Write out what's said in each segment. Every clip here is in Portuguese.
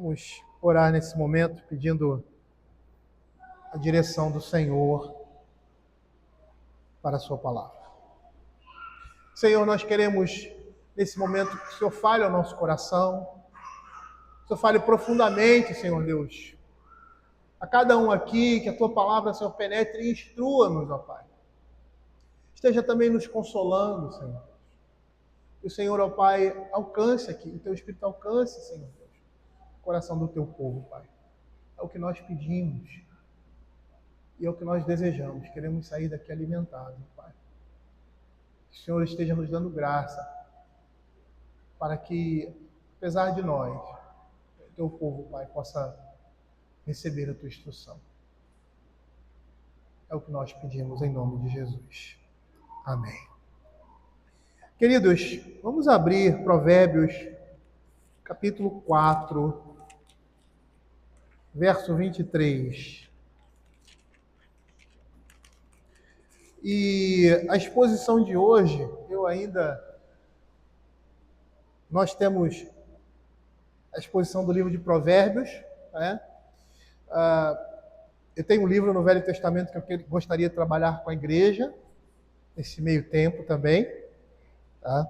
Vamos orar nesse momento, pedindo a direção do Senhor para a sua palavra. Senhor, nós queremos, nesse momento, que o Senhor fale ao nosso coração, que o Senhor fale profundamente, Senhor Deus, a cada um aqui, que a tua palavra, Senhor, penetre e instrua-nos, ó Pai. Esteja também nos consolando, Senhor. Que o Senhor, ó Pai, alcance aqui, o teu Espírito alcance, Senhor Deus, o coração do teu povo, Pai. É o que nós pedimos e é o que nós desejamos. Queremos sair daqui alimentados, Pai. Que o Senhor esteja nos dando graça para que, apesar de nós, o teu povo, Pai, possa receber a tua instrução. É o que nós pedimos em nome de Jesus. Amém. Queridos, vamos abrir Provérbios, capítulo 4, verso 23. E a exposição de hoje, nós temos a exposição do livro de Provérbios, né? Eu tenho um livro no Velho Testamento que eu gostaria de trabalhar com a igreja, nesse meio tempo também. Tá?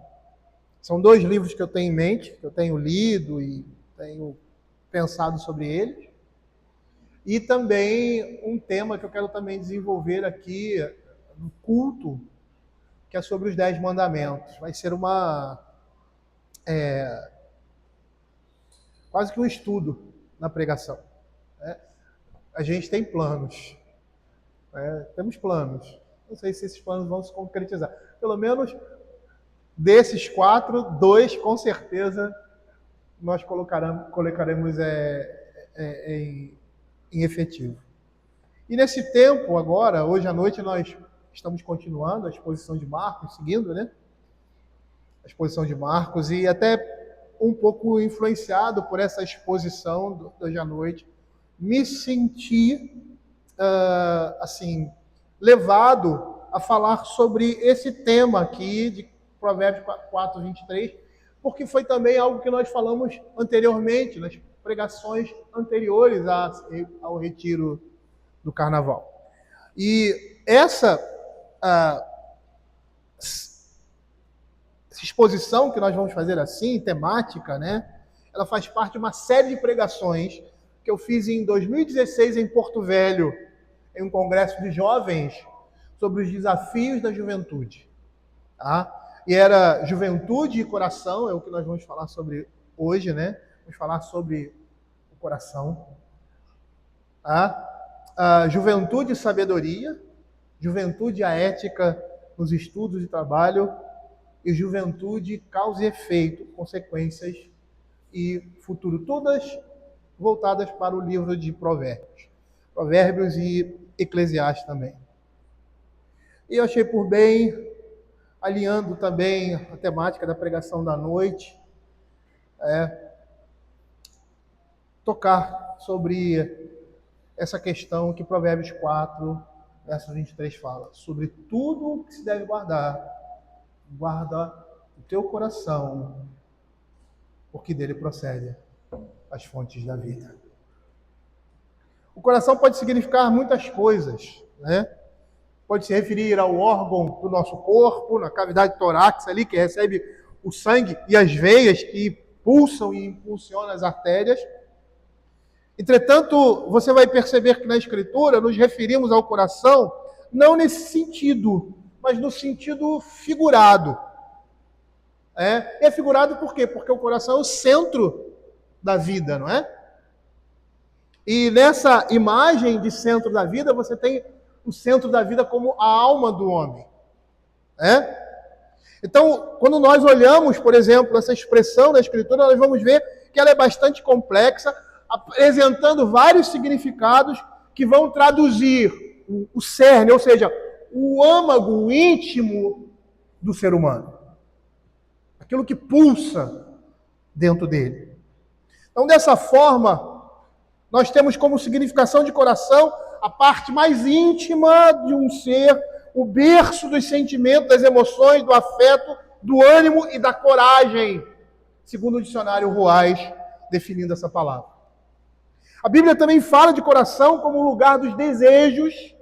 São 2 livros que eu tenho em mente, que eu tenho lido e tenho pensado sobre eles. E também um tema que eu quero também desenvolver aqui no culto, que é sobre os 10 mandamentos. Vai ser quase que um estudo na pregação. Né? A gente tem planos. Temos planos. Não sei se esses planos vão se concretizar. Pelo menos desses 4, 2 com certeza nós colocaremos em efetivo. E nesse tempo agora, hoje à noite, nós estamos continuando a exposição de Marcos, seguindo, né? A exposição de Marcos, e até um pouco influenciado por essa exposição de hoje à noite, me senti, levado a falar sobre esse tema aqui de Provérbios 4, 23, porque foi também algo que nós falamos anteriormente, nas pregações anteriores ao retiro do Carnaval. E essa exposição que nós vamos fazer assim, temática, né? Ela faz parte de uma série de pregações que eu fiz em 2016 em Porto Velho, em um congresso de jovens, sobre os desafios da juventude. Tá? E era juventude e coração, é o que nós vamos falar sobre hoje, né? Vamos falar sobre o coração. Tá? Juventude e sabedoria, juventude e a ética nos estudos de trabalho, e juventude, causa e efeito, consequências e futuro. Todas voltadas para o livro de Provérbios. Provérbios e Eclesiastes também. E eu achei por bem, alinhando também a temática da pregação da noite, tocar sobre essa questão que Provérbios 4, verso 23 fala. Sobre tudo o que se deve guardar, guarda o teu coração, porque dele procede as fontes da vida. O coração pode significar muitas coisas, né? Pode se referir ao órgão do nosso corpo, na cavidade torácica ali, que recebe o sangue e as veias que pulsam e impulsionam as artérias. Entretanto, você vai perceber que na Escritura nos referimos ao coração não nesse sentido, mas no sentido figurado. É figurado por quê? Porque o coração é o centro da vida, não é? E nessa imagem de centro da vida, você tem o centro da vida como a alma do homem. Então, quando nós olhamos, por exemplo, essa expressão da Escritura, nós vamos ver que ela é bastante complexa, apresentando vários significados que vão traduzir o cerne, ou seja, o âmago, o íntimo do ser humano. Aquilo que pulsa dentro dele. Então, dessa forma, nós temos como significação de coração a parte mais íntima de um ser, o berço dos sentimentos, das emoções, do afeto, do ânimo e da coragem, segundo o dicionário Ruais, definindo essa palavra. A Bíblia também fala de coração como o lugar dos desejos,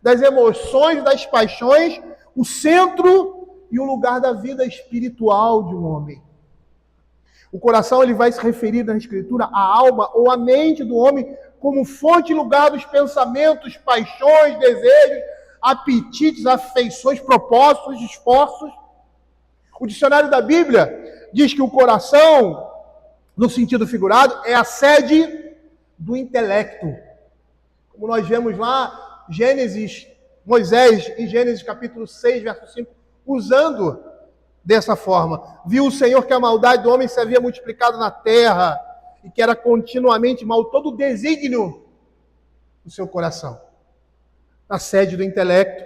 das emoções, das paixões, o centro e o lugar da vida espiritual de um homem. O coração ele vai se referir na Escritura à alma ou à mente do homem como fonte e lugar dos pensamentos, paixões, desejos, apetites, afeições, propósitos, esforços. O dicionário da Bíblia diz que o coração, no sentido figurado, é a sede do intelecto. Como nós vemos lá, Moisés, em Gênesis capítulo 6, verso 5, usando dessa forma. Viu o Senhor que a maldade do homem se havia multiplicado na terra e que era continuamente mal todo o desígnio do seu coração. A sede do intelecto.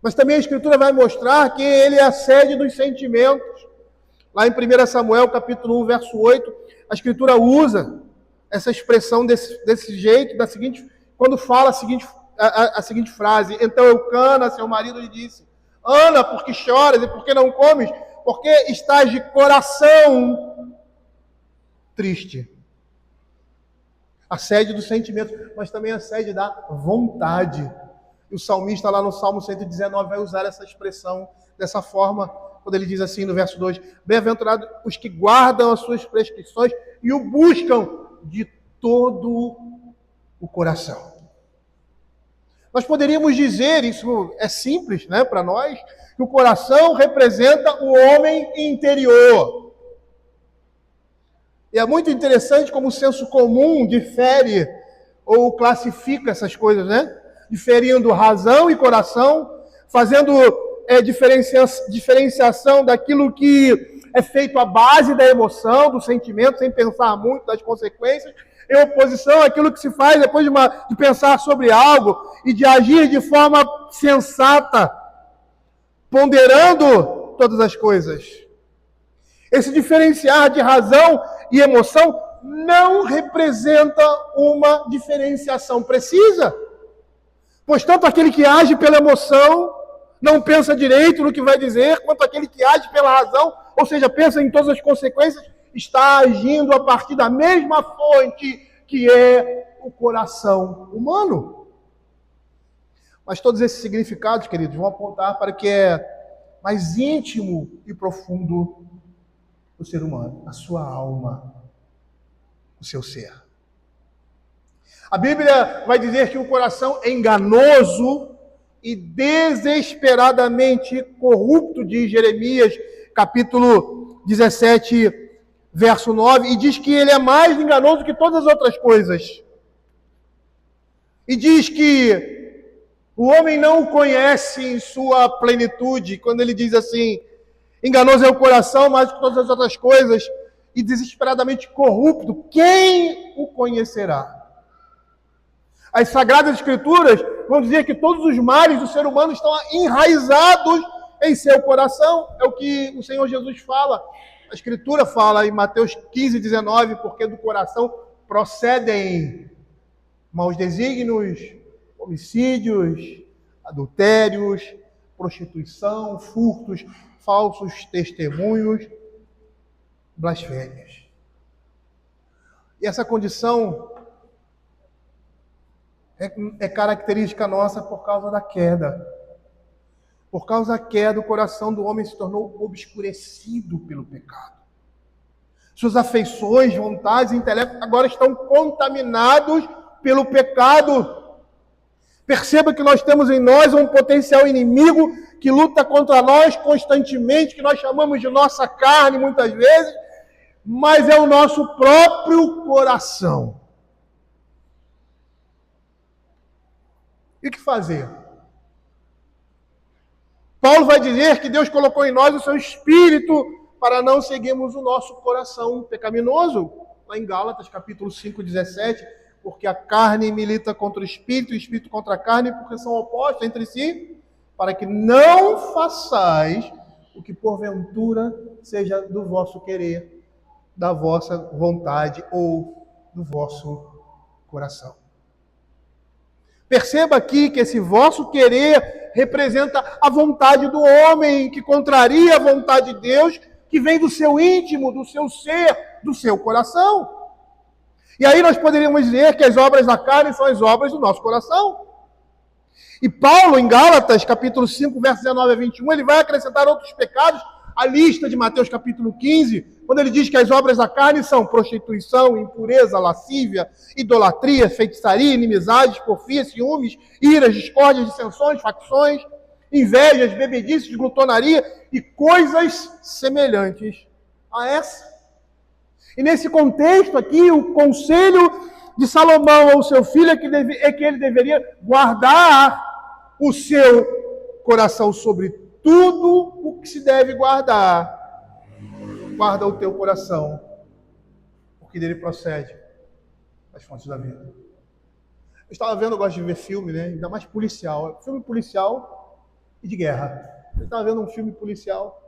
Mas também a Escritura vai mostrar que ele é a sede dos sentimentos. Lá em 1 Samuel, capítulo 1, verso 8, a Escritura usa essa expressão desse jeito, quando fala a seguinte frase: então Eucana, seu marido, lhe disse: Ana, por que choras e por que não comes? Porque estás de coração triste. A sede do sentimento, mas também a sede da vontade. E o salmista lá no Salmo 119 vai usar essa expressão dessa forma, quando ele diz assim no verso 2: bem-aventurados os que guardam as suas prescrições e o buscam de todo o coração. Nós poderíamos dizer, isso é simples, né, para nós, que o coração representa o homem interior. E é muito interessante como o senso comum difere ou classifica essas coisas, né? Diferindo razão e coração, fazendo diferenciação daquilo que é feito à base da emoção, do sentimento, sem pensar muito das consequências, em oposição àquilo que se faz depois de pensar sobre algo e de agir de forma sensata, ponderando todas as coisas. Esse diferenciar de razão e emoção não representa uma diferenciação precisa, pois tanto aquele que age pela emoção não pensa direito no que vai dizer, quanto aquele que age pela razão, ou seja, pensa em todas as consequências, está agindo a partir da mesma fonte que é o coração humano. Mas todos esses significados, queridos, vão apontar para o que é mais íntimo e profundo do ser humano, a sua alma, o seu ser. A Bíblia vai dizer que o coração é enganoso e desesperadamente corrupto, diz Jeremias, capítulo 17, verso 9, e diz que ele é mais enganoso que todas as outras coisas. E diz que o homem não o conhece em sua plenitude, quando ele diz assim: enganoso é o coração mais que todas as outras coisas, e desesperadamente corrupto, quem o conhecerá? As Sagradas Escrituras vão dizer que todos os males do ser humano estão enraizados em seu coração. É o que o Senhor Jesus fala. A Escritura fala em Mateus 15, 19, porque do coração procedem maus desígnios, homicídios, adultérios, prostituição, furtos, falsos testemunhos, blasfêmias. E essa condição é característica nossa por causa da queda. Por causa da queda, o coração do homem se tornou obscurecido pelo pecado. Suas afeições, vontades e intelecto agora estão contaminados pelo pecado. Perceba que nós temos em nós um potencial inimigo que luta contra nós constantemente, que nós chamamos de nossa carne muitas vezes, mas é o nosso próprio coração. E o que fazer? Paulo vai dizer que Deus colocou em nós o seu espírito para não seguirmos o nosso coração pecaminoso. Lá em Gálatas, capítulo 5, 17, porque a carne milita contra o espírito contra a carne, porque são opostos entre si, para que não façais o que porventura seja do vosso querer, da vossa vontade ou do vosso coração. Perceba aqui que esse vosso querer representa a vontade do homem, que contraria a vontade de Deus, que vem do seu íntimo, do seu ser, do seu coração. E aí nós poderíamos dizer que as obras da carne são as obras do nosso coração. E Paulo, em Gálatas, capítulo 5, versos 19 a 21, ele vai acrescentar outros pecados à lista de Mateus, capítulo 15, quando ele diz que as obras da carne são prostituição, impureza, lascívia, idolatria, feitiçaria, inimizades, porfia, ciúmes, iras, discórdias, dissensões, facções, invejas, bebedices, glutonaria e coisas semelhantes a essa. E nesse contexto aqui, o conselho de Salomão ao seu filho é que ele deveria guardar o seu coração sobre tudo o que se deve guardar. Guarda o teu coração, porque dele procede as fontes da vida. Eu estava vendo, eu gosto de ver filme, né? Ainda mais policial. Filme policial e de guerra. Eu estava vendo um filme policial,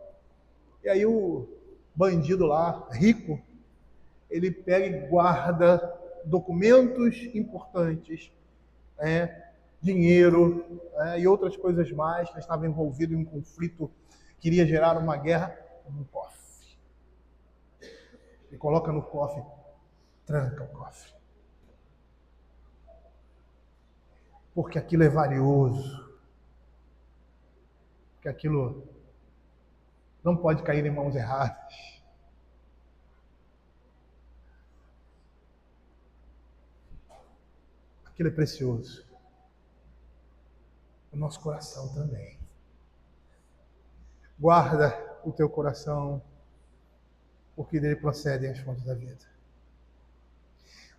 e aí o bandido lá, rico, ele pega e guarda documentos importantes, dinheiro e outras coisas mais, que estava envolvido em um conflito, queria gerar uma guerra, num cofre. E coloca no cofre, tranca o cofre. Porque aquilo é valioso. Porque aquilo não pode cair em mãos erradas. Aquilo é precioso. O nosso coração também. Guarda o teu coração, porque dele procedem as fontes da vida.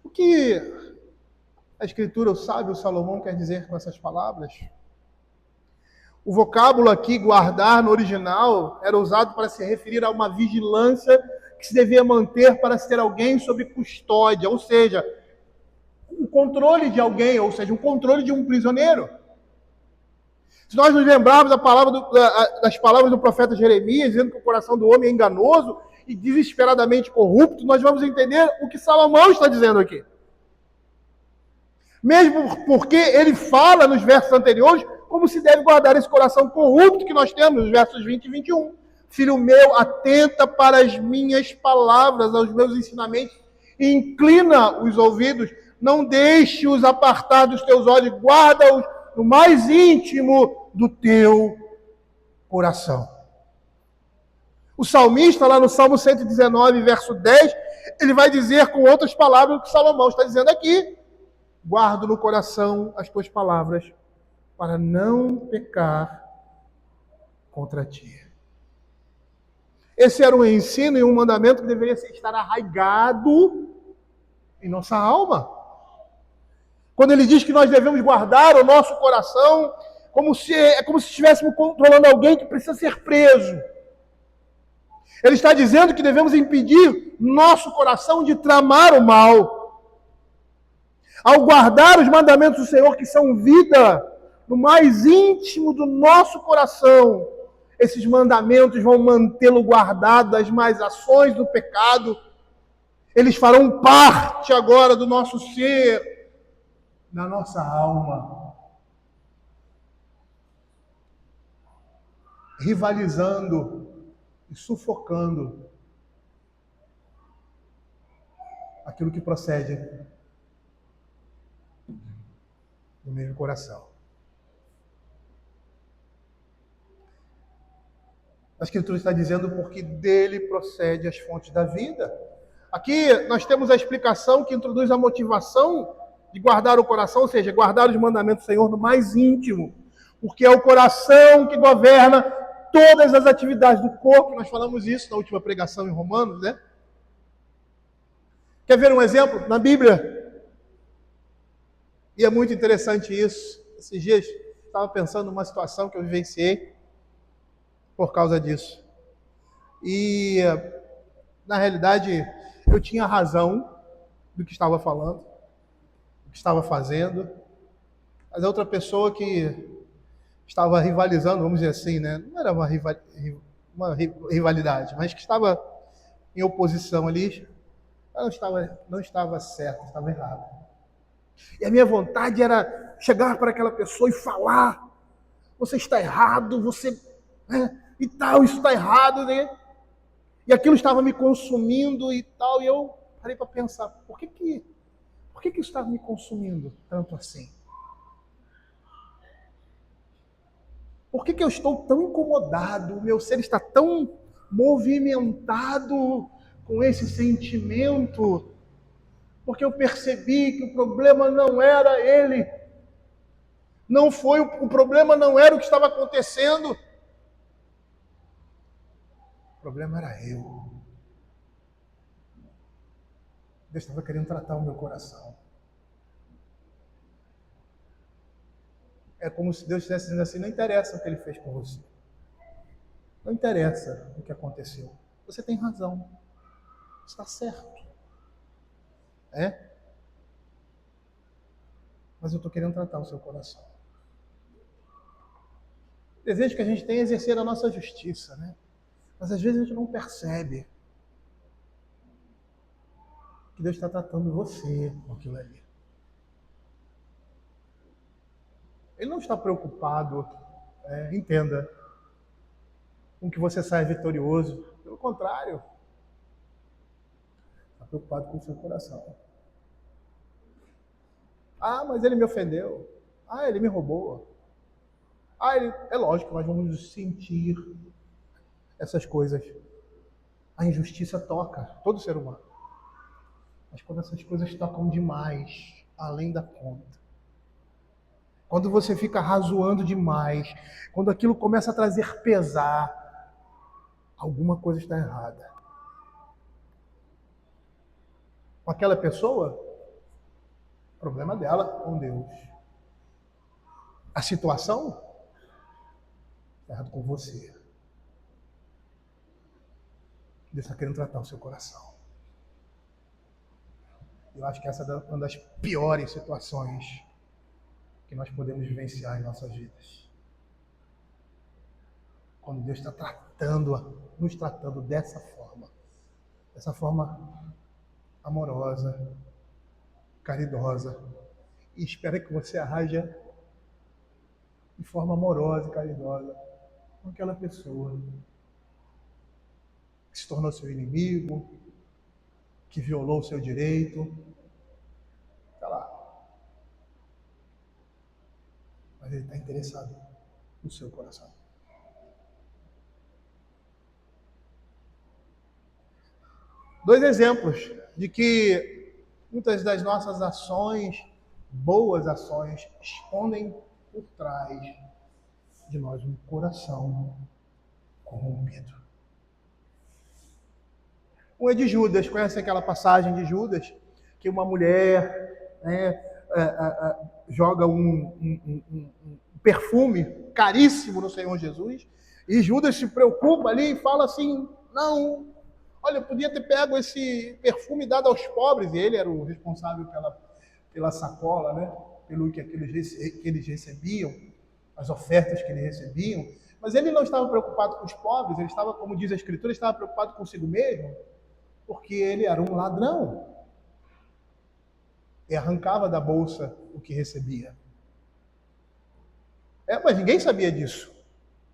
O que a Escritura, o sábio Salomão, quer dizer com essas palavras? O vocábulo aqui, guardar, no original, era usado para se referir a uma vigilância que se devia manter para se ter alguém sob custódia, ou seja, um controle de alguém, ou seja, um controle de um prisioneiro. Se nós nos lembrarmos das palavras do profeta Jeremias, dizendo que o coração do homem é enganoso e desesperadamente corrupto, nós vamos entender o que Salomão está dizendo aqui. Mesmo porque ele fala nos versos anteriores como se deve guardar esse coração corrupto que nós temos, nos versos 20 e 21. Filho meu, atenta para as minhas palavras, aos meus ensinamentos, e inclina os ouvidos, não deixe-os apartar dos teus olhos, guarda-os no mais íntimo do teu coração. O salmista, lá no Salmo 119, verso 10, ele vai dizer com outras palavras o que Salomão está dizendo aqui. Guardo no coração as tuas palavras, para não pecar contra ti. Esse era um ensino e um mandamento que deveria estar arraigado em nossa alma. Quando ele diz que nós devemos guardar o nosso coração, é como se estivéssemos controlando alguém que precisa ser preso. Ele está dizendo que devemos impedir nosso coração de tramar o mal. Ao guardar os mandamentos do Senhor, que são vida, no mais íntimo do nosso coração, esses mandamentos vão mantê-lo guardado das más ações do pecado. Eles farão parte agora do nosso ser, da nossa alma, rivalizando e sufocando aquilo que procede do mesmo coração. A Escritura está dizendo porque dele procede as fontes da vida. Aqui nós temos a explicação que introduz a motivação de guardar o coração, ou seja, guardar os mandamentos do Senhor no mais íntimo, porque é o coração que governa todas as atividades do corpo. Nós falamos isso na última pregação em Romanos, né? Quer ver um exemplo? Na Bíblia. E é muito interessante isso. Esses dias eu estava pensando numa situação que eu vivenciei por causa disso. E, na realidade, eu tinha razão do que estava falando, do que estava fazendo, mas a outra pessoa que estava rivalizando, vamos dizer assim, né? Não era uma rivalidade, mas que estava em oposição ali, não estava certo, estava errado. E a minha vontade era chegar para aquela pessoa e falar: você está errado, você... e tal, isso está errado, né? E aquilo estava me consumindo e tal, e eu parei para pensar, por que isso está me consumindo tanto assim? Por que eu estou tão incomodado? O meu ser está tão movimentado com esse sentimento? Porque eu percebi que o problema não era ele. Não foi o problema, não era o que estava acontecendo. O problema era eu. Deus estava querendo tratar o meu coração. É como se Deus estivesse dizendo assim, não interessa o que ele fez com você. Não interessa o que aconteceu. Você tem razão. Está certo. É? Mas eu estou querendo tratar o seu coração. O desejo que a gente tem é exercer a nossa justiça, né? Mas às vezes a gente não percebe que Deus está tratando você com aquilo ali. Ele não está preocupado, entenda, com que você saia vitorioso. Pelo contrário, está preocupado com o seu coração. Ah, mas ele me ofendeu. Ah, ele me roubou. Ah, é lógico, nós vamos sentir essas coisas. A injustiça toca todo ser humano. Mas quando essas coisas tocam demais, além da conta, quando você fica razoando demais, quando aquilo começa a trazer pesar, alguma coisa está errada. Com aquela pessoa, problema dela com Deus. A situação, está errado com você. Deus está querendo tratar o seu coração. Eu acho que essa é uma das piores situações que nós podemos vivenciar em nossas vidas. Quando Deus está nos tratando dessa forma amorosa, caridosa, e espera que você arraja de forma amorosa e caridosa com aquela pessoa que se tornou seu inimigo, que violou o seu direito. Está lá. Mas ele está interessado no seu coração. Dois exemplos de que muitas das nossas ações, boas ações, escondem por trás de nós um coração corrompido. Um é de Judas. Conhece aquela passagem de Judas? Que uma mulher joga um perfume caríssimo no Senhor Jesus, e Judas se preocupa ali e fala assim, não, olha, eu podia ter pego esse perfume e dado aos pobres, e ele era o responsável pela sacola, né? Pelo que eles recebiam, as ofertas que eles recebiam, mas ele não estava preocupado com os pobres, ele estava, como diz a Escritura, ele estava preocupado consigo mesmo, porque ele era um ladrão e arrancava da bolsa o que recebia. Mas ninguém sabia disso.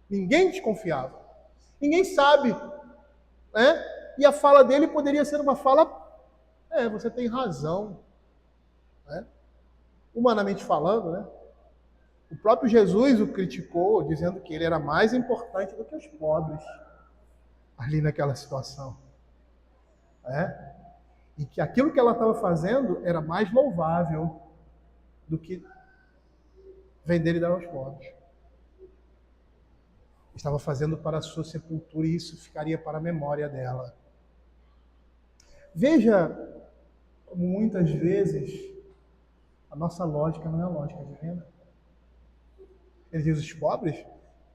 Ninguém desconfiava. Ninguém sabe. Né? E a fala dele poderia ser uma fala, você tem razão. Né? Humanamente falando, né? O próprio Jesus o criticou, dizendo que ele era mais importante do que os pobres ali naquela situação. E que aquilo que ela estava fazendo era mais louvável do que vender e dar aos pobres. Estava fazendo para a sua sepultura e isso ficaria para a memória dela. Veja como muitas vezes a nossa lógica não é a lógica divina. Ele diz, os pobres,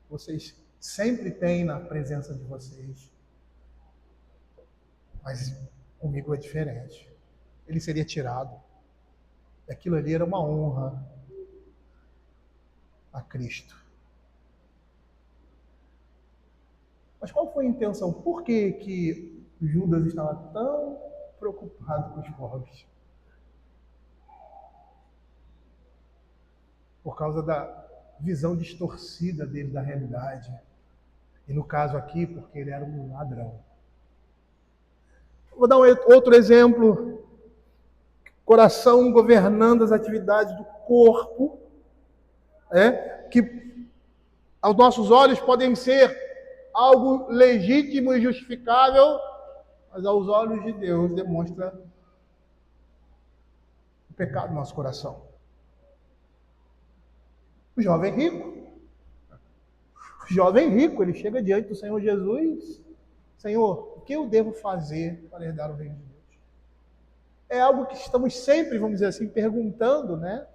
vocês sempre têm na presença de vocês. Mas comigo é diferente. Ele seria tirado. Aquilo ali era uma honra a Cristo. Mas qual foi a intenção? Por que Judas estava tão preocupado com os pobres? Por causa da visão distorcida dele da realidade. E no caso aqui, porque ele era um ladrão. Vou dar outro exemplo. Coração governando as atividades do corpo, que aos nossos olhos podem ser algo legítimo e justificável, mas aos olhos de Deus demonstra o pecado do nosso coração. O jovem rico, ele chega diante do Senhor Jesus: Senhor, o que eu devo fazer para herdar o reino de Deus? É algo que estamos sempre, vamos dizer assim, perguntando, né?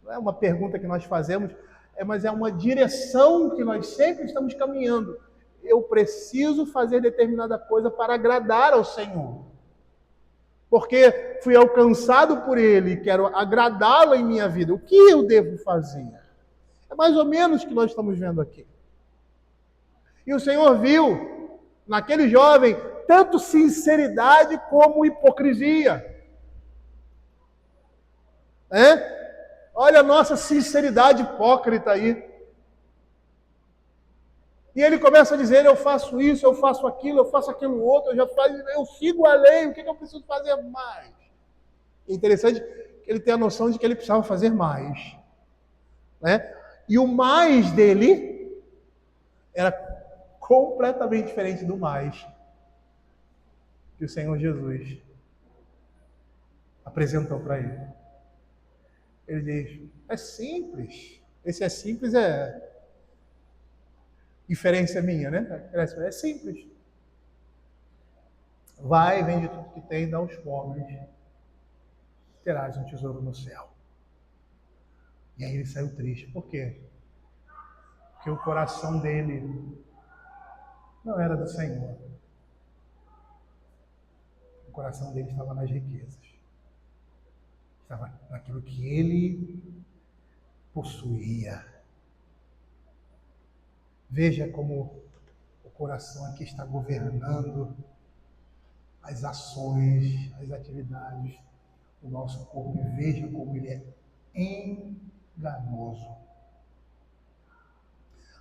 Não é uma pergunta que nós fazemos, mas é uma direção que nós sempre estamos caminhando. Eu preciso fazer determinada coisa para agradar ao Senhor. Porque fui alcançado por Ele, quero agradá-lo em minha vida. O que eu devo fazer? É mais ou menos o que nós estamos vendo aqui. E o Senhor viu naquele jovem tanto sinceridade como hipocrisia. Olha a nossa sinceridade hipócrita aí. E ele começa a dizer: eu faço isso, eu faço aquilo outro, eu sigo a lei, o que eu preciso fazer mais? É interessante que ele tem a noção de que ele precisava fazer mais. E o mais dele era completamente diferente do mais que o Senhor Jesus apresentou para ele. Ele diz: é simples. Esse é simples, é inferência minha, né? É simples. Vai, vende tudo que tem, dá aos pobres, terás um tesouro no céu. E aí ele saiu triste. Por quê? Porque o coração dele não era do Senhor. O coração dele estava nas riquezas. Estava naquilo que ele possuía. Veja como o coração aqui está governando as ações, as atividades do nosso corpo. E veja como ele é enganoso.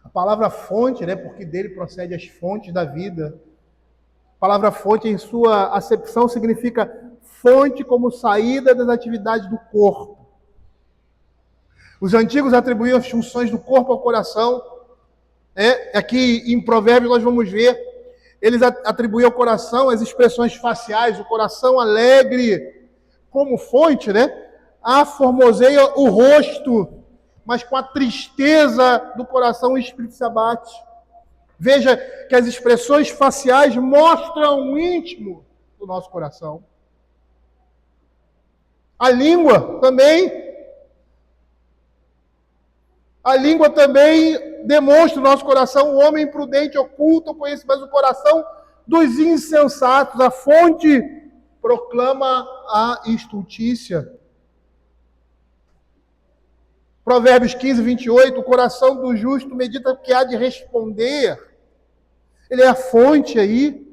A palavra fonte, porque dele procede as fontes da vida. A palavra fonte, em sua acepção, significa fonte como saída das atividades do corpo. Os antigos atribuíam as funções do corpo ao coração. Aqui em Provérbios nós vamos ver, eles atribuíam ao coração as expressões faciais, o coração alegre como fonte, formoseia o rosto, mas com a tristeza do coração o espírito se abate. Veja que as expressões faciais mostram o íntimo do nosso coração. A língua também demonstra o nosso coração. O homem prudente oculta o conhecimento, mas o coração dos insensatos, a fonte, proclama a estultícia. Provérbios 15, 28, o coração do justo medita o que há de responder. Ele é a fonte aí,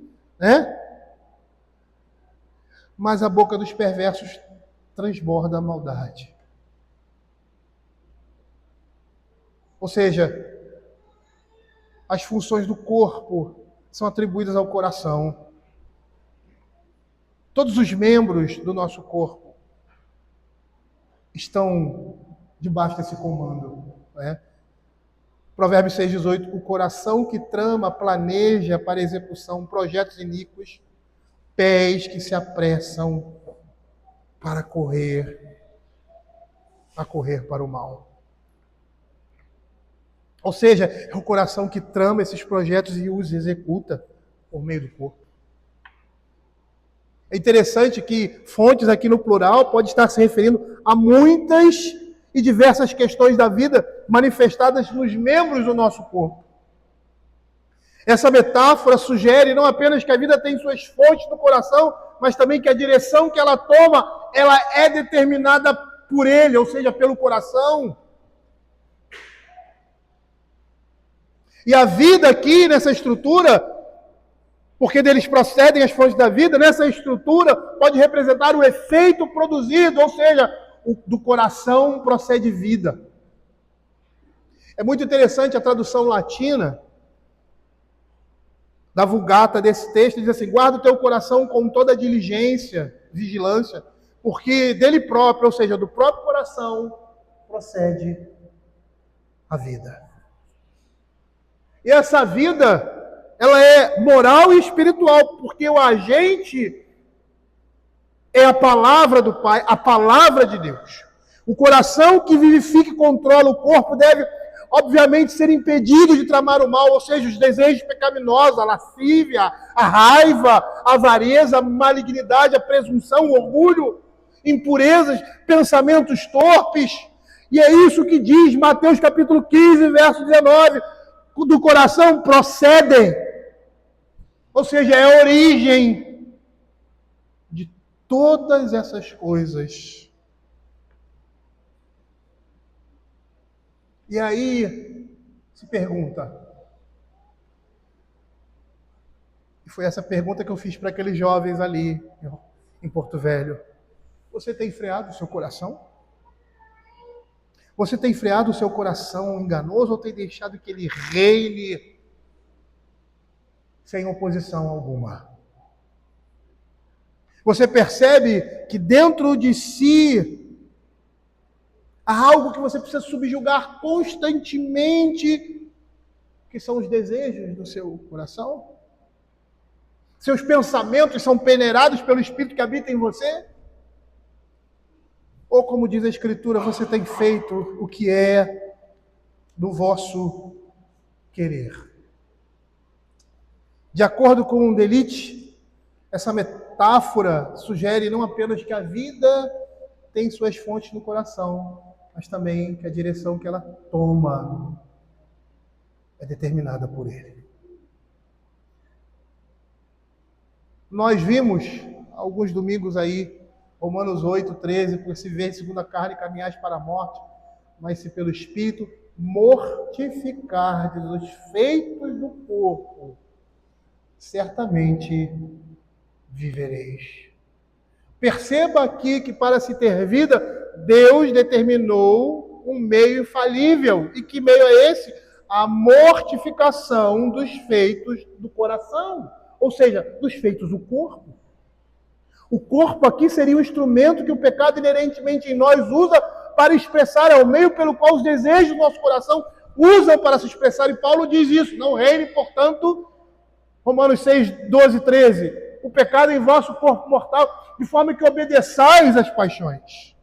Mas a boca dos perversos transborda a maldade. Ou seja, as funções do corpo são atribuídas ao coração. Todos os membros do nosso corpo estão debaixo desse comando. Provérbios 6,18, o coração que trama, planeja para execução projetos iníquos, pés que se apressam para correr para o mal. Ou seja, é o coração que trama esses projetos e os executa por meio do corpo. É interessante que fontes aqui no plural pode estar se referindo a muitas e diversas questões da vida manifestadas nos membros do nosso corpo. Essa metáfora sugere não apenas que a vida tem suas fontes no coração, mas também que a direção que ela toma, ela é determinada por ele, ou seja, pelo coração. E a vida aqui, nessa estrutura, porque deles procedem as fontes da vida, nessa estrutura pode representar o efeito produzido, ou seja, do coração procede vida. É muito interessante a tradução latina, da Vulgata desse texto, diz assim: guarda o teu coração com toda diligência, vigilância, porque dele próprio, ou seja, do próprio coração, procede a vida. E essa vida, ela é moral e espiritual, porque o agente é a palavra do Pai, a palavra de Deus. O coração que vivifica e controla o corpo deve, obviamente, ser impedido de tramar o mal, ou seja, os desejos pecaminosos, a lascívia, a raiva, a avareza, a malignidade, a presunção, o orgulho, impurezas, pensamentos torpes. E é isso que diz Mateus capítulo 15, verso 19. Do coração procedem, ou seja, é a origem de todas essas coisas. E aí se pergunta, e foi essa pergunta que eu fiz para aqueles jovens ali em Porto Velho: você tem freado o seu coração? Você tem freado o seu coração enganoso ou tem deixado que ele reine sem oposição alguma? Você percebe que dentro de si há algo que você precisa subjugar constantemente, que são os desejos do seu coração? Seus pensamentos são peneirados pelo Espírito que habita em você? Ou, como diz a Escritura, você tem feito o que é do vosso querer? De acordo com Delite, essa metáfora sugere não apenas que a vida tem suas fontes no coração, mas também que a direção que ela toma é determinada por ele. Nós vimos, alguns domingos aí, Romanos 8, 13, por se ver segundo a carne caminhais para a morte, mas se pelo Espírito mortificardes os feitos do corpo, certamente vivereis. Perceba aqui que para se ter vida, Deus determinou um meio infalível. E que meio é esse? A mortificação dos feitos do coração, ou seja, dos feitos do corpo. O corpo aqui seria o instrumento que o pecado inerentemente em nós usa para expressar, é o meio pelo qual os desejos do nosso coração usam para se expressar. E Paulo diz isso: não reine, portanto, Romanos 6, 12, 13, o pecado em vosso corpo mortal, de forma que obedeçais às paixões,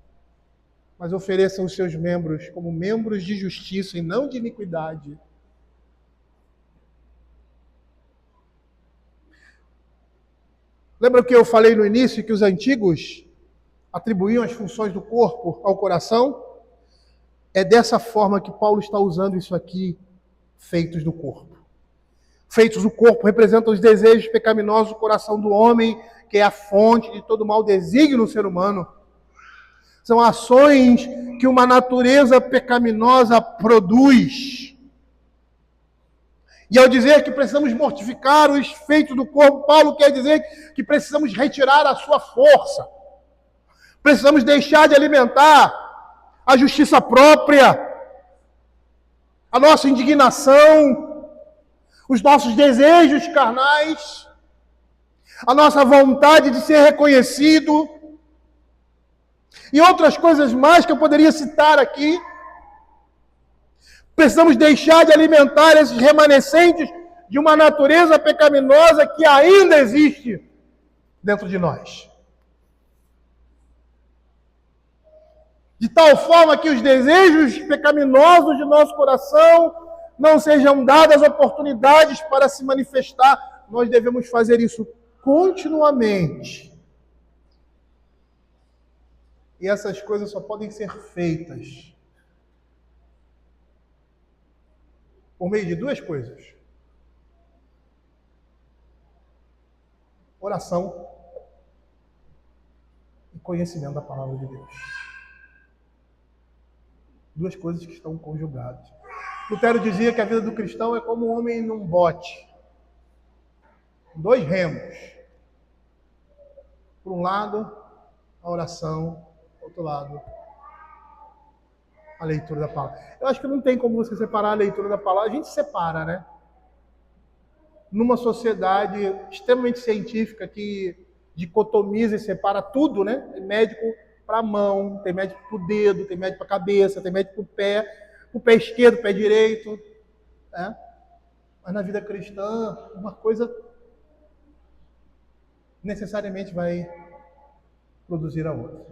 mas ofereçam os seus membros como membros de justiça e não de iniquidade. Lembra que eu falei no início que os antigos atribuíam as funções do corpo ao coração? É dessa forma que Paulo está usando isso aqui, feitos do corpo. Feitos do corpo representam os desejos pecaminosos do coração do homem, que é a fonte de todo mal desígnio no ser humano. São ações que uma natureza pecaminosa produz. E ao dizer que precisamos mortificar os feitos do corpo, Paulo quer dizer que precisamos retirar a sua força. Precisamos deixar de alimentar a justiça própria, a nossa indignação, os nossos desejos carnais, a nossa vontade de ser reconhecido e outras coisas mais que eu poderia citar aqui. Precisamos deixar de alimentar esses remanescentes de uma natureza pecaminosa que ainda existe dentro de nós. De tal forma que os desejos pecaminosos de nosso coração não sejam dadas oportunidades para se manifestar. Nós devemos fazer isso continuamente. E essas coisas só podem ser feitas por meio de duas coisas: oração e conhecimento da palavra de Deus. Duas coisas que estão conjugadas. Lutero dizia que a vida do cristão é como um homem num bote, dois remos. Por um lado, a oração, por outro lado, a leitura da palavra. Eu acho que não tem como você separar a leitura da palavra. A gente separa, né? numa sociedade extremamente científica que dicotomiza e separa tudo, né? Tem médico para a mão, tem médico para o dedo, tem médico para a cabeça, tem médico para o pé esquerdo, pé direito. Né? Mas na vida cristã, uma coisa necessariamente vai produzir a outra.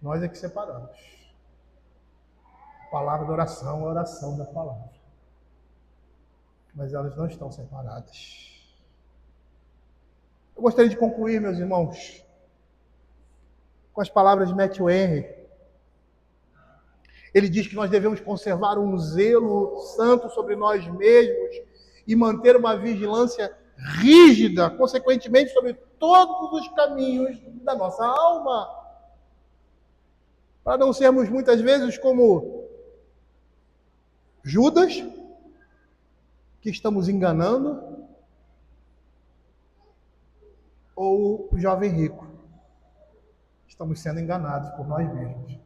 Nós é que separamos. A palavra da oração é a oração da palavra. Mas elas não estão separadas. Eu gostaria de concluir, meus irmãos, com as palavras de Matthew Henry. Ele diz que nós devemos conservar um zelo santo sobre nós mesmos e manter uma vigilância rígida, consequentemente, sobre todos os caminhos da nossa alma. Para não sermos muitas vezes como Judas, que estamos enganando, ou o jovem rico, estamos sendo enganados por nós mesmos.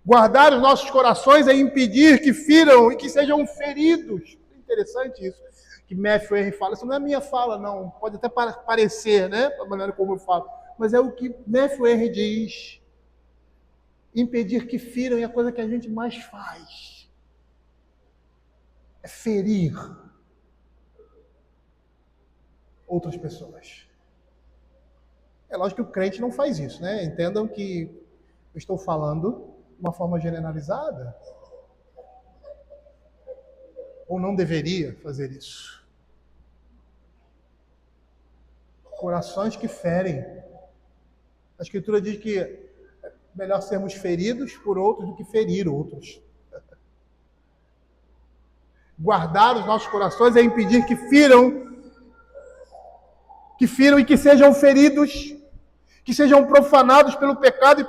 Guardar os nossos corações é impedir que firam e que sejam feridos. É interessante isso, que Matthew Henry fala. Isso não é minha fala, não. Pode até parecer, né? A maneira como eu falo. Mas é o que Matthew Henry diz. Impedir que firam é a coisa que a gente mais faz. É ferir outras pessoas. É lógico que o crente não faz isso, né? Entendam que eu estou falando de uma forma generalizada. Ou não deveria fazer isso. Corações que ferem. A Escritura diz que é melhor sermos feridos por outros do que ferir outros. Guardar os nossos corações é impedir que firam e que sejam feridos, que sejam profanados pelo pecado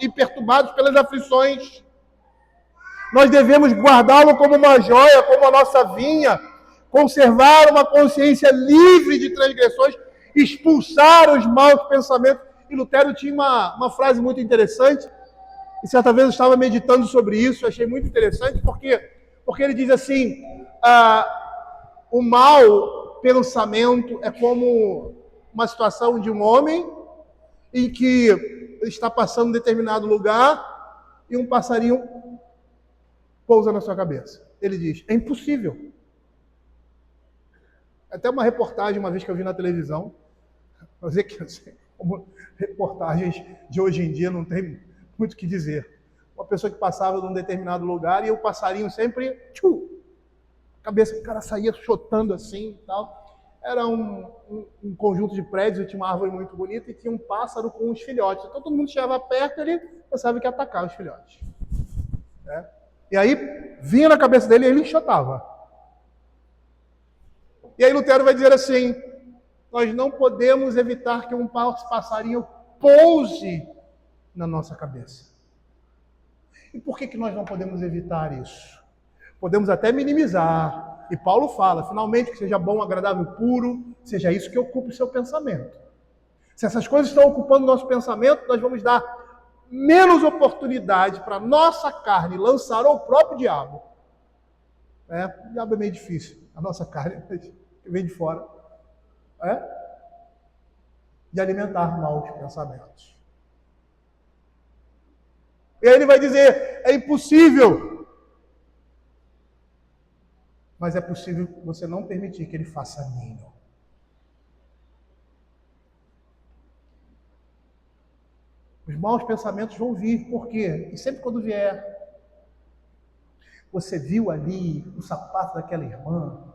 e perturbados pelas aflições. Nós devemos guardá-lo como uma joia, como a nossa vinha, conservar uma consciência livre de transgressões, expulsar os maus pensamentos. E Lutero tinha uma frase muito interessante, e certa vez eu estava meditando sobre isso, achei muito interessante, porque ele diz assim, o mau pensamento é como uma situação de um homem em que está passando em determinado lugar e um passarinho pousa na sua cabeça. Ele diz, é impossível. Até uma reportagem, uma vez que eu vi na televisão, vou dizer que assim, como reportagens de hoje em dia não tem muito o que dizer. Uma pessoa que passava num determinado lugar e o passarinho sempre, a cabeça do cara saía chotando assim e tal. Era um conjunto de prédios, tinha uma árvore muito bonita e tinha um pássaro com os filhotes. Então todo mundo chegava perto e ele pensava que ia atacar os filhotes. Né? E aí vinha na cabeça dele e ele enxotava. E aí Lutero vai dizer assim, nós não podemos evitar que um passarinho pouse na nossa cabeça. E por que nós não podemos evitar isso? Podemos até minimizar. E Paulo fala, finalmente, que seja bom, agradável, puro, seja isso que ocupe o seu pensamento. Se essas coisas estão ocupando o nosso pensamento, nós vamos dar menos oportunidade para a nossa carne lançar ao próprio diabo. O diabo é meio difícil, a nossa carne vem de fora. De alimentar maus pensamentos. E aí ele vai dizer, é impossível. Mas é possível você não permitir que ele faça ninho. Os maus pensamentos vão vir, por quê? E sempre quando vier, você viu ali o sapato daquela irmã,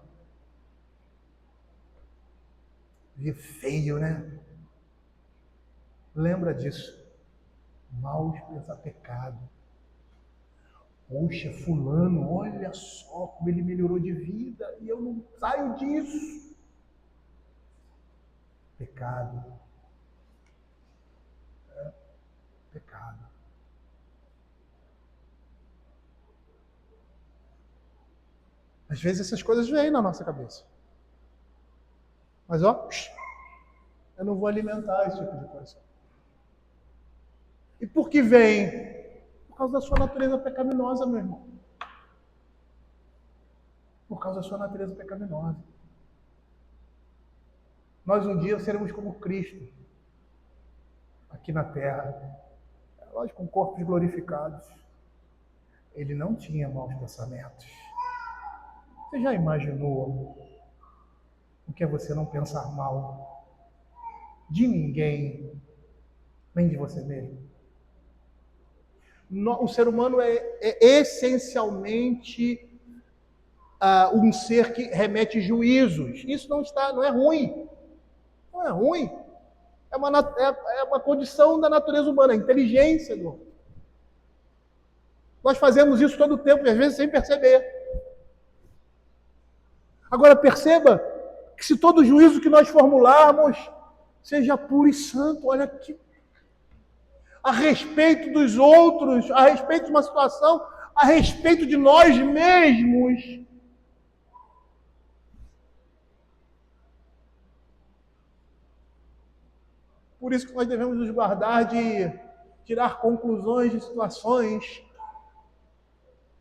vê feio, né? Lembra disso. Maus pensamentos, pecado. Poxa, fulano, olha só como ele melhorou de vida e eu não saio disso. Pecado. Pecado. Às vezes essas coisas vêm na nossa cabeça. Mas eu não vou alimentar esse tipo de coisa. E por que vem? Por causa da sua natureza pecaminosa, meu irmão. por causa da sua natureza pecaminosa. Nós um dia seremos como Cristo, aqui na terra, lógico, com corpos glorificados. Ele não tinha maus pensamentos. Você já imaginou o que é você não pensar mal de ninguém, nem de você mesmo? O ser humano é essencialmente um ser que remete juízos. Isso não é ruim. Não é ruim. É uma condição da natureza humana, a inteligência do homem. Nós fazemos isso todo o tempo, e às vezes sem perceber. Agora perceba que se todo juízo que nós formularmos seja puro e santo, olha que a respeito dos outros, a respeito de uma situação, a respeito de nós mesmos. Por isso que nós devemos nos guardar de tirar conclusões de situações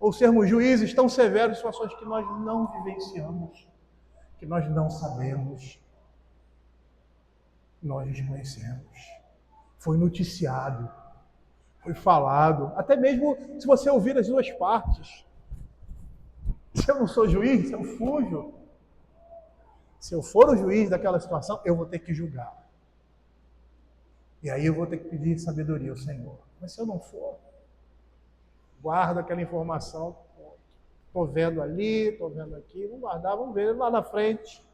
ou sermos juízes tão severos de situações que nós não vivenciamos, que nós não sabemos, nós desconhecemos. Foi noticiado, foi falado, até mesmo se você ouvir as duas partes. Se eu não sou juiz, eu fujo. Se eu for o juiz daquela situação, eu vou ter que julgar. E aí eu vou ter que pedir sabedoria ao Senhor. Mas se eu não for, guardo aquela informação. Estou vendo ali, estou vendo aqui, vamos guardar, vamos ver lá na frente.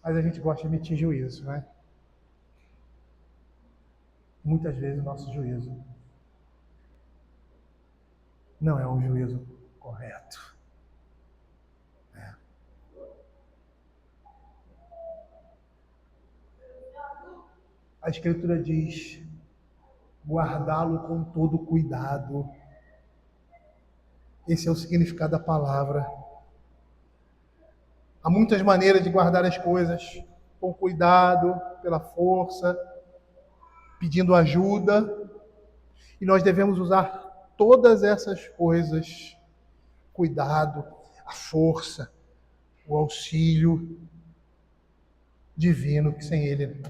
Mas a gente gosta de emitir juízo, né? Muitas vezes o nosso juízo não é um juízo correto. A Escritura diz: guardá-lo com todo cuidado. Esse é o significado da palavra. Há muitas maneiras de guardar as coisas, com cuidado, pela força, pedindo ajuda. E nós devemos usar todas essas coisas: cuidado, a força, o auxílio divino, que sem ele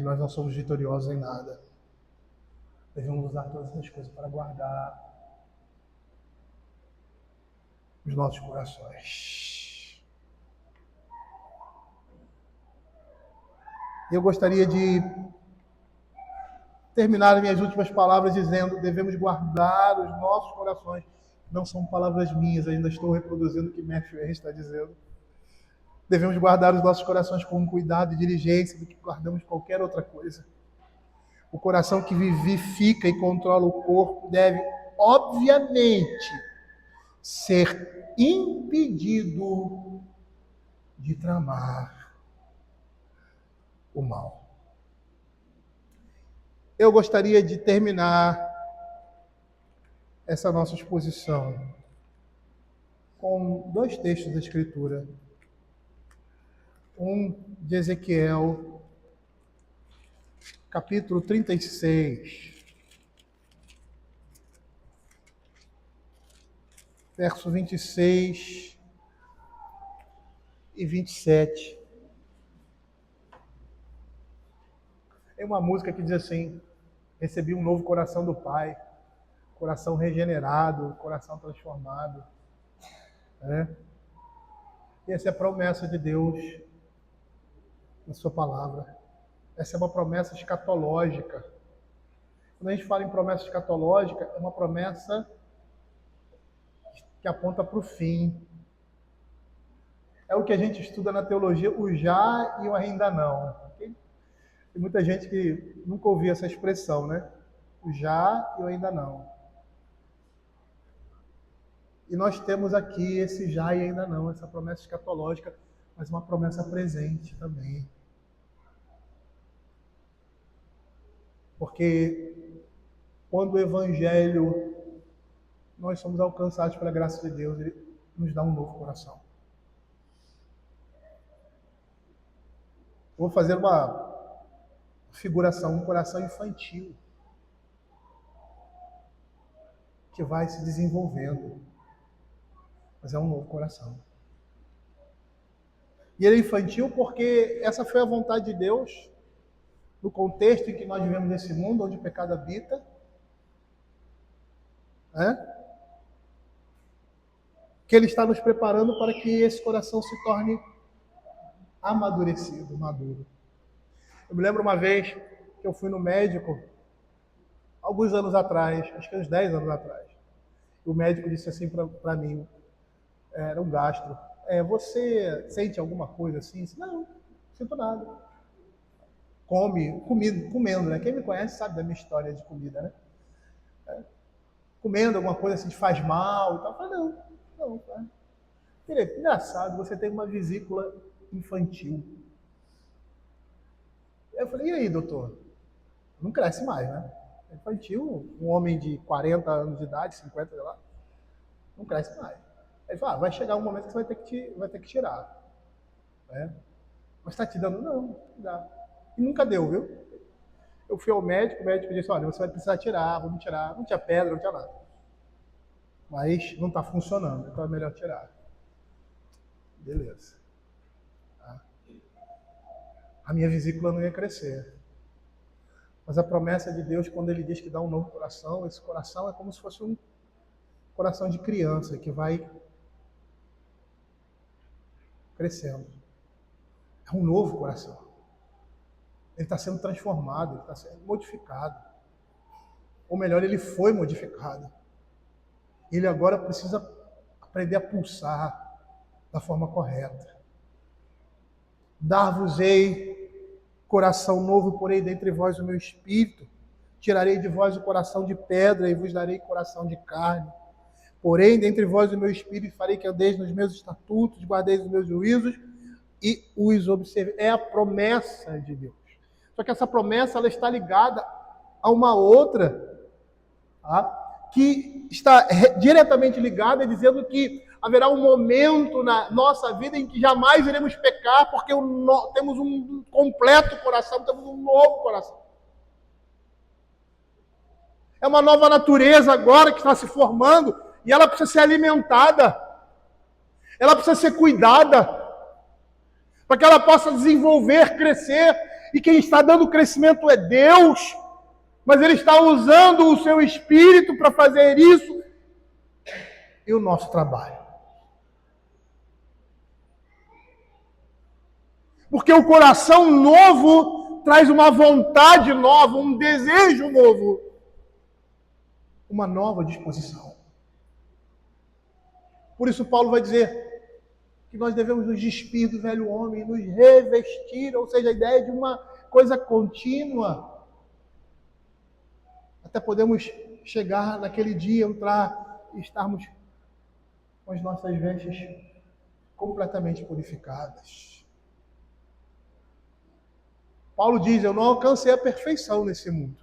nós não somos vitoriosos em nada. Devemos usar todas essas coisas para guardar os nossos corações. Eu gostaria de terminar minhas últimas palavras dizendo: devemos guardar os nossos corações. Não são palavras minhas, ainda estou reproduzindo o que Matthew Henry está dizendo. Devemos guardar os nossos corações com cuidado e diligência do que guardamos qualquer outra coisa. O coração que vivifica e controla o corpo deve, obviamente, ser impedido de tramar o mal. Eu gostaria de terminar essa nossa exposição com dois textos da Escritura. Um de Ezequiel, capítulo 36, verso 26 e 27. Tem uma música que diz assim: recebi um novo coração do Pai, coração regenerado, coração transformado. E essa é a promessa de Deus na sua palavra. Essa é uma promessa escatológica. Quando a gente fala em promessa escatológica, é uma promessa que aponta para o fim. É o que a gente estuda na teologia, o já e o ainda não. Tem muita gente que nunca ouviu essa expressão, né? O já e o ainda não. E nós temos aqui esse já e ainda não, essa promessa escatológica, mas uma promessa presente também. Porque quando o Evangelho, nós somos alcançados pela graça de Deus, Ele nos dá um novo coração. Vou fazer uma figuração, um coração infantil, que vai se desenvolvendo. mas é um novo coração. E ele é infantil porque essa foi a vontade de Deus, no contexto em que nós vivemos nesse mundo, onde o pecado habita, né? Que ele está nos preparando para que esse coração se torne amadurecido, maduro. Eu me lembro uma vez que eu fui no médico, alguns anos atrás, acho que uns 10 anos atrás. O médico disse assim para mim, era um gastro, você sente alguma coisa assim? Disse, não sinto nada. Comendo, né? Quem me conhece sabe da minha história de comida, né? Comendo alguma coisa assim, te faz mal e tal. Eu falei, não. Felipe, engraçado, você tem uma vesícula infantil. Eu falei, e aí, doutor? Não cresce mais, né? Infantil, um homem de 40 anos de idade, 50, sei lá, não cresce mais. Ele falou, vai chegar um momento que você vai ter que tirar. Né? Mas está te dando? Não dá. E nunca deu, viu? Eu fui ao médico, o médico disse, olha, você vai precisar tirar, vamos tirar. Não tinha pedra, não tinha nada. Mas não está funcionando, então é melhor tirar. Beleza. Tá. A minha vesícula não ia crescer. Mas a promessa de Deus, quando Ele diz que dá um novo coração, esse coração é como se fosse um coração de criança que vai crescendo. É um novo coração. Ele está sendo transformado, ele está sendo modificado. Ou melhor, ele foi modificado. Ele agora precisa aprender a pulsar da forma correta. Dar-vos-ei coração novo, porei dentre vós o meu espírito. Tirarei de vós o coração de pedra e vos darei coração de carne. Porém, dentre vós o meu espírito, farei que andeis nos meus estatutos, guardeis os meus juízos e os observei. É a promessa de Deus. Só que essa promessa ela está ligada a uma outra, tá? Que está diretamente ligada, dizendo que haverá um momento na nossa vida em que jamais iremos pecar, porque temos um completo coração, temos um novo coração. É uma nova natureza agora que está se formando e ela precisa ser alimentada. Ela precisa ser cuidada para que ela possa desenvolver, crescer. E quem está dando crescimento é Deus, mas Ele está usando o seu Espírito para fazer isso e o nosso trabalho. Porque o coração novo traz uma vontade nova, um desejo novo, uma nova disposição. Por isso Paulo vai dizer que nós devemos nos despir do velho homem, nos revestir, ou seja, a ideia de uma coisa contínua. Até podemos chegar naquele dia, entrar e estarmos com as nossas vestes completamente purificadas. Paulo diz, eu não alcancei a perfeição nesse mundo,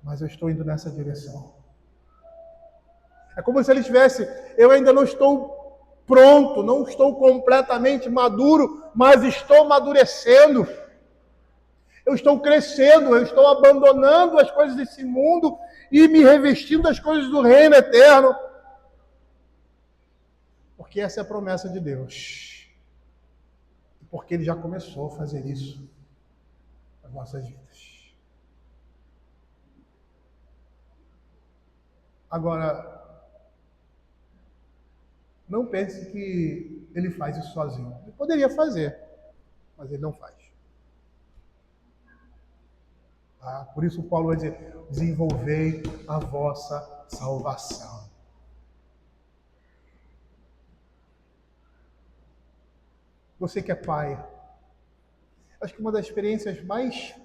mas eu estou indo nessa direção. É como se ele tivesse, eu ainda não estou pronto, não estou completamente maduro, mas estou amadurecendo. Eu estou crescendo, eu estou abandonando as coisas desse mundo e me revestindo das coisas do reino eterno. Porque essa é a promessa de Deus. Porque Ele já começou a fazer isso nas nossas vidas. Agora, não pense que Ele faz isso sozinho. Ele poderia fazer, mas Ele não faz. Tá? Por isso Paulo vai dizer, desenvolvei a vossa salvação. Você que é pai, acho que uma das experiências mais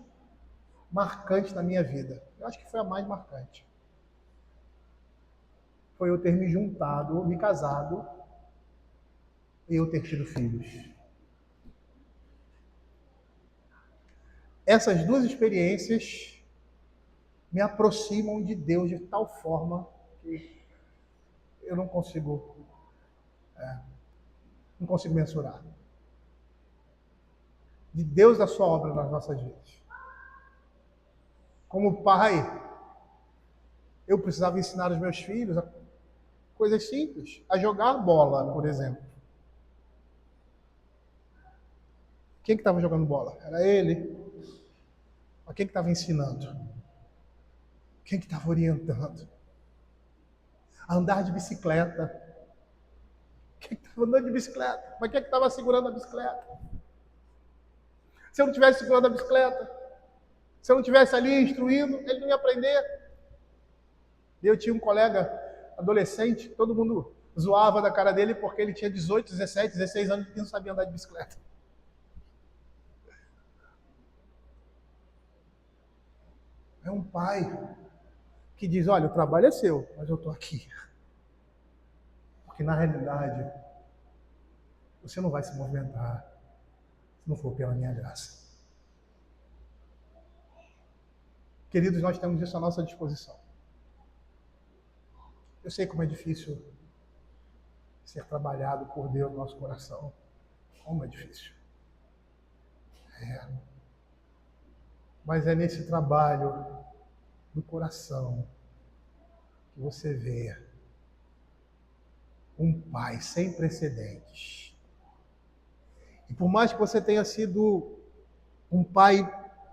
marcantes na minha vida, eu acho que foi a mais marcante, foi eu ter me juntado, me casado e eu ter tido filhos. Essas duas experiências me aproximam de Deus de tal forma que eu não consigo mensurar. De Deus da sua obra nas nossas vidas. Como pai, eu precisava ensinar os meus filhos Coisas simples. A jogar bola, por exemplo. Quem que estava jogando bola? Era ele. Mas quem que estava ensinando? Quem que estava orientando? A andar de bicicleta. Quem que estava andando de bicicleta? Mas quem que estava segurando a bicicleta? Se eu não tivesse segurando a bicicleta, se eu não tivesse ali instruindo, ele não ia aprender. Eu tinha um colega adolescente, todo mundo zoava da cara dele porque ele tinha 18, 17, 16 anos e não sabia andar de bicicleta. É um pai que diz, olha, o trabalho é seu, mas eu estou aqui. Porque na realidade, você não vai se movimentar se não for pela minha graça. Queridos, nós temos isso à nossa disposição. Eu sei como é difícil ser trabalhado por Deus no nosso coração. Como é difícil. Mas é nesse trabalho do coração que você vê um pai sem precedentes. E por mais que você tenha sido um pai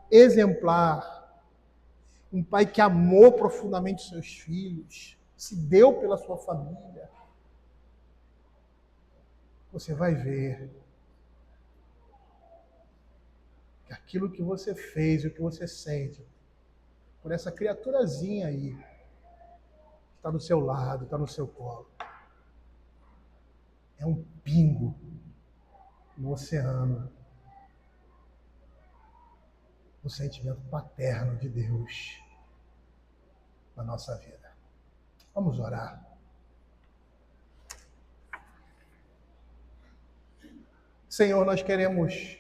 exemplar, um pai que amou profundamente seus filhos, se deu pela sua família, você vai ver que aquilo que você fez, o que você sente, por essa criaturazinha aí, que está do seu lado, está no seu colo, é um pingo no oceano, no sentimento paterno de Deus na nossa vida. Vamos orar. Senhor, nós queremos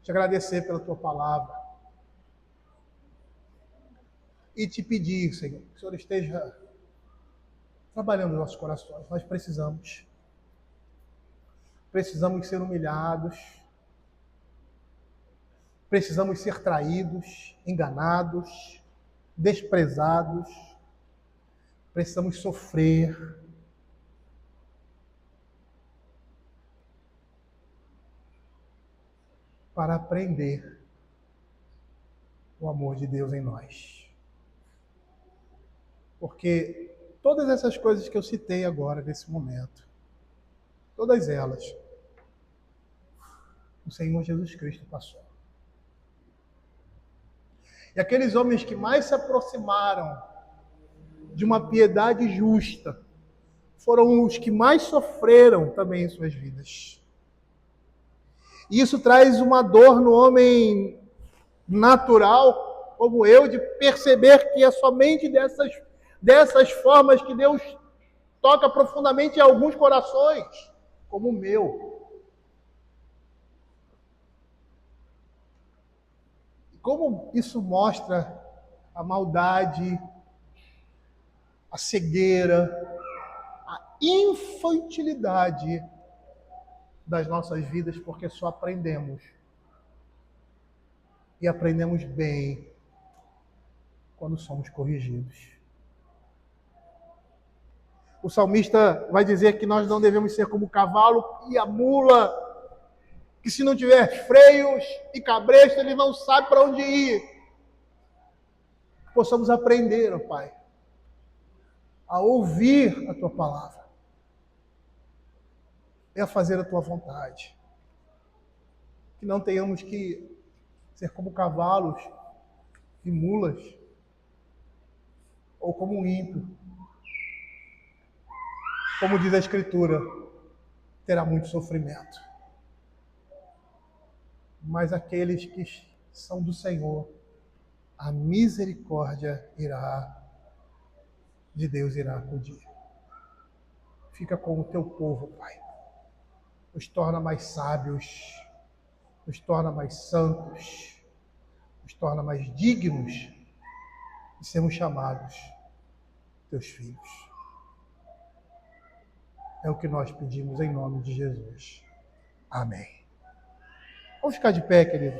te agradecer pela tua palavra e te pedir, Senhor, que o Senhor esteja trabalhando nos nossos corações. Nós precisamos ser humilhados, precisamos ser traídos, enganados, desprezados, precisamos sofrer. Para aprender o amor de Deus em nós. Porque todas essas coisas que eu citei agora, nesse momento, todas elas, o Senhor Jesus Cristo passou. E aqueles homens que mais se aproximaram de uma piedade justa foram os que mais sofreram também em suas vidas. E isso traz uma dor no homem natural, como eu, de perceber que é somente dessas formas que Deus toca profundamente em alguns corações, como o meu. E como isso mostra a maldade, a cegueira, a infantilidade das nossas vidas, porque só aprendemos. E aprendemos bem quando somos corrigidos. O salmista vai dizer que nós não devemos ser como o cavalo e a mula, que se não tiver freios e cabresto, ele não sabe para onde ir. Possamos aprender, ó Pai, a ouvir a Tua palavra e a fazer a Tua vontade. Que não tenhamos que ser como cavalos e mulas, ou como um ímpio. Como diz a Escritura, terá muito sofrimento. Mas aqueles que são do Senhor, a misericórdia de Deus irá acudir. Fica com o teu povo, Pai. Nos torna mais sábios, nos torna mais santos, nos torna mais dignos de sermos chamados teus filhos. É o que nós pedimos em nome de Jesus. Amém. Vamos ficar de pé, querido.